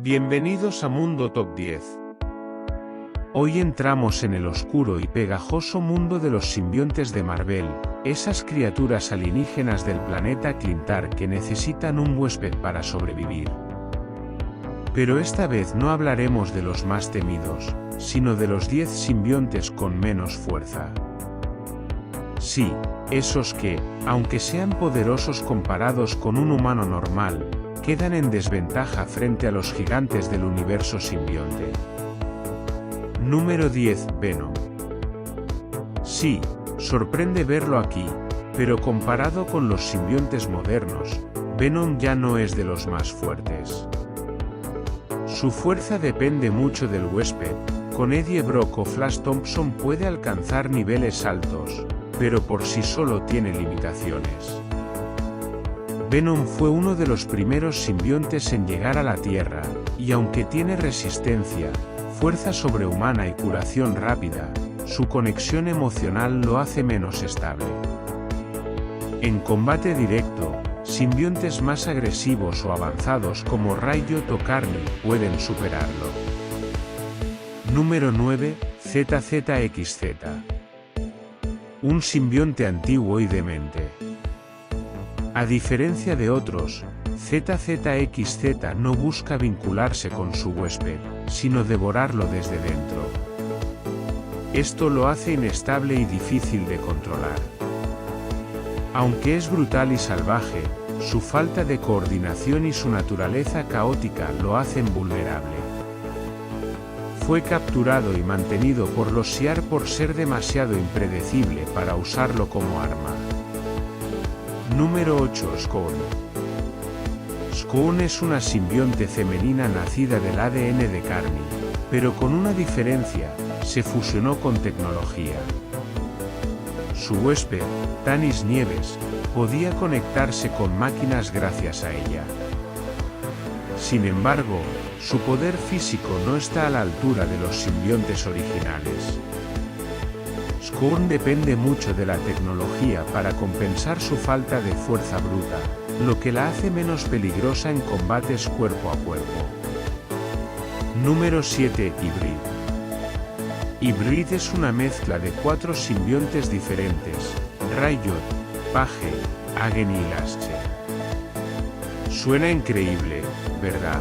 Bienvenidos a Mundo Top 10. Hoy entramos en el oscuro y pegajoso mundo de los simbiontes de Marvel, esas criaturas alienígenas del planeta Clintar que necesitan un huésped para sobrevivir. Pero esta vez no hablaremos de los más temidos, sino de los 10 simbiontes con menos fuerza. Sí, esos que, aunque sean poderosos comparados con un humano normal, quedan en desventaja frente a los gigantes del universo simbionte. Número 10. Venom. Sí, sorprende verlo aquí, pero comparado con los simbiontes modernos, Venom ya no es de los más fuertes. Su fuerza depende mucho del huésped. Con Eddie Brock o Flash Thompson puede alcanzar niveles altos, pero por sí solo tiene limitaciones. Venom fue uno de los primeros simbiontes en llegar a la Tierra, y aunque tiene resistencia, fuerza sobrehumana y curación rápida, su conexión emocional lo hace menos estable. En combate directo, simbiontes más agresivos o avanzados como Riot o Carney pueden superarlo. Número 9. ZZXZ. Un simbionte antiguo y demente. A diferencia de otros, ZZXZ no busca vincularse con su huésped, sino devorarlo desde dentro. Esto lo hace inestable y difícil de controlar. Aunque es brutal y salvaje, su falta de coordinación y su naturaleza caótica lo hacen vulnerable. Fue capturado y mantenido por los Shi'ar por ser demasiado impredecible para usarlo como arma. Número 8. Scorn. Scorn es una simbionte femenina nacida del ADN de Carney, pero con una diferencia: se fusionó con tecnología. Su huésped, Tanis Nieves, podía conectarse con máquinas gracias a ella. Sin embargo, su poder físico no está a la altura de los simbiontes originales. Scorn depende mucho de la tecnología para compensar su falta de fuerza bruta, lo que la hace menos peligrosa en combates cuerpo a cuerpo. Número 7. Hybrid. Hybrid es una mezcla de 4 simbiontes diferentes: Riot, Page, Agony y Lasche. Suena increíble, ¿verdad?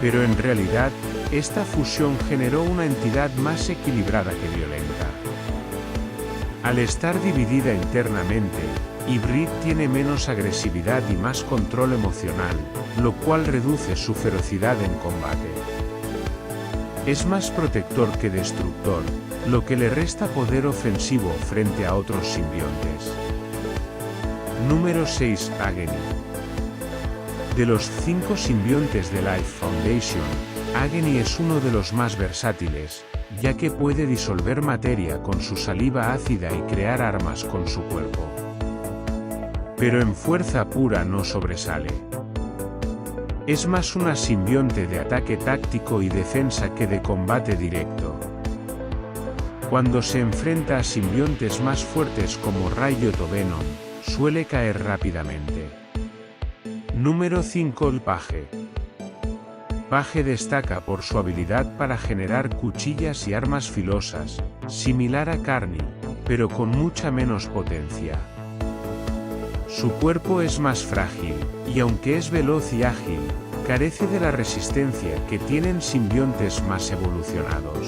Pero en realidad, esta fusión generó una entidad más equilibrada que violenta. Al estar dividida internamente, Hybrid tiene menos agresividad y más control emocional, lo cual reduce su ferocidad en combate. Es más protector que destructor, lo que le resta poder ofensivo frente a otros simbiontes. Número 6. Agony. De los 5 simbiontes de Life Foundation, Agony es uno de los más versátiles, ya que puede disolver materia con su saliva ácida y crear armas con su cuerpo. Pero en fuerza pura no sobresale. Es más una simbionte de ataque táctico y defensa que de combate directo. Cuando se enfrenta a simbiontes más fuertes como Riot o Venom, suele caer rápidamente. Número 5. El Page. Page destaca por su habilidad para generar cuchillas y armas filosas, similar a Carney, pero con mucha menos potencia. Su cuerpo es más frágil, y aunque es veloz y ágil, carece de la resistencia que tienen simbiontes más evolucionados.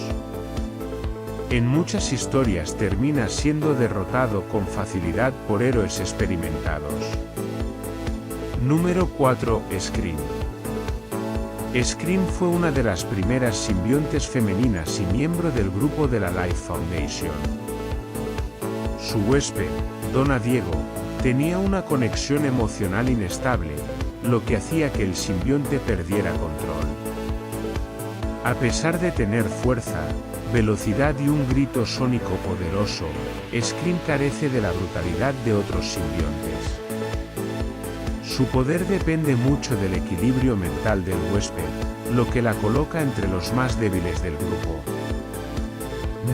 En muchas historias termina siendo derrotado con facilidad por héroes experimentados. Número 4. Scream. Scream fue una de las primeras simbiontes femeninas y miembro del grupo de la Life Foundation. Su huésped, Donna Diego, tenía una conexión emocional inestable, lo que hacía que el simbionte perdiera control. A pesar de tener fuerza, velocidad y un grito sónico poderoso, Scream carece de la brutalidad de otros simbiontes. Su poder depende mucho del equilibrio mental del huésped, lo que la coloca entre los más débiles del grupo.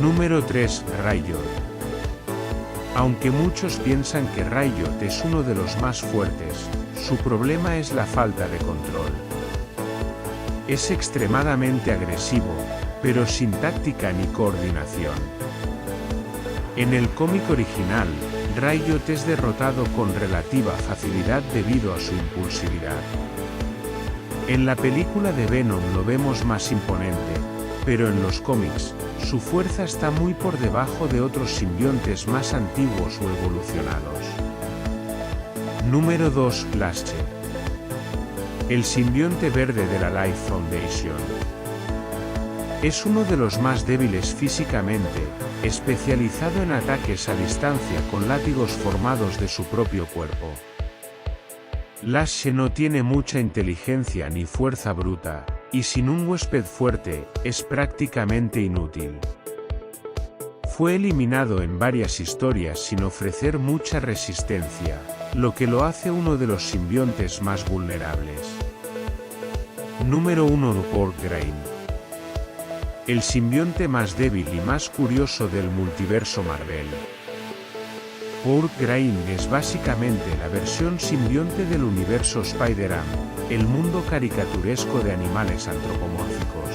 Número 3. Riot. Aunque muchos piensan que Riot es uno de los más fuertes, su problema es la falta de control. Es extremadamente agresivo, pero sin táctica ni coordinación. En el cómic original, Riot es derrotado con relativa facilidad debido a su impulsividad. En la película de Venom lo vemos más imponente, pero en los cómics, su fuerza está muy por debajo de otros simbiontes más antiguos o evolucionados. Número 2. Lasche. El simbionte verde de la Life Foundation. Es uno de los más débiles físicamente, especializado en ataques a distancia con látigos formados de su propio cuerpo. Lasche no tiene mucha inteligencia ni fuerza bruta, y sin un huésped fuerte, es prácticamente inútil. Fue eliminado en varias historias sin ofrecer mucha resistencia, lo que lo hace uno de los simbiontes más vulnerables. Número 1. Porkgrain. El simbionte más débil y más curioso del multiverso Marvel. Porkgrain es básicamente la versión simbionte del universo Spider-Man, el mundo caricaturesco de animales antropomórficos.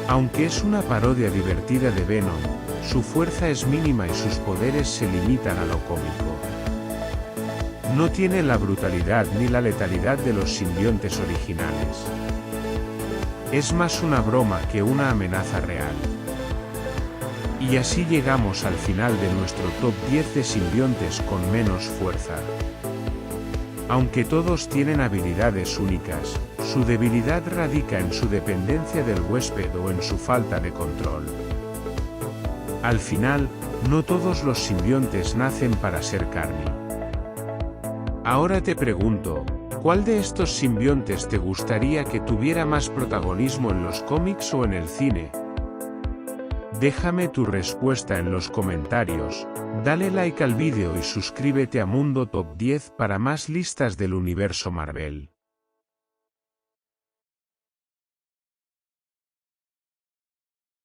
Aunque es una parodia divertida de Venom, su fuerza es mínima y sus poderes se limitan a lo cómico. No tiene la brutalidad ni la letalidad de los simbiontes originales. Es más una broma que una amenaza real. Y así llegamos al final de nuestro top 10 de simbiontes con menos fuerza. Aunque todos tienen habilidades únicas, su debilidad radica en su dependencia del huésped o en su falta de control. Al final, no todos los simbiontes nacen para ser Carny. Ahora te pregunto, ¿cuál de estos simbiontes te gustaría que tuviera más protagonismo en los cómics o en el cine? Déjame tu respuesta en los comentarios, dale like al vídeo y suscríbete a Mundo Top 10 para más listas del universo Marvel.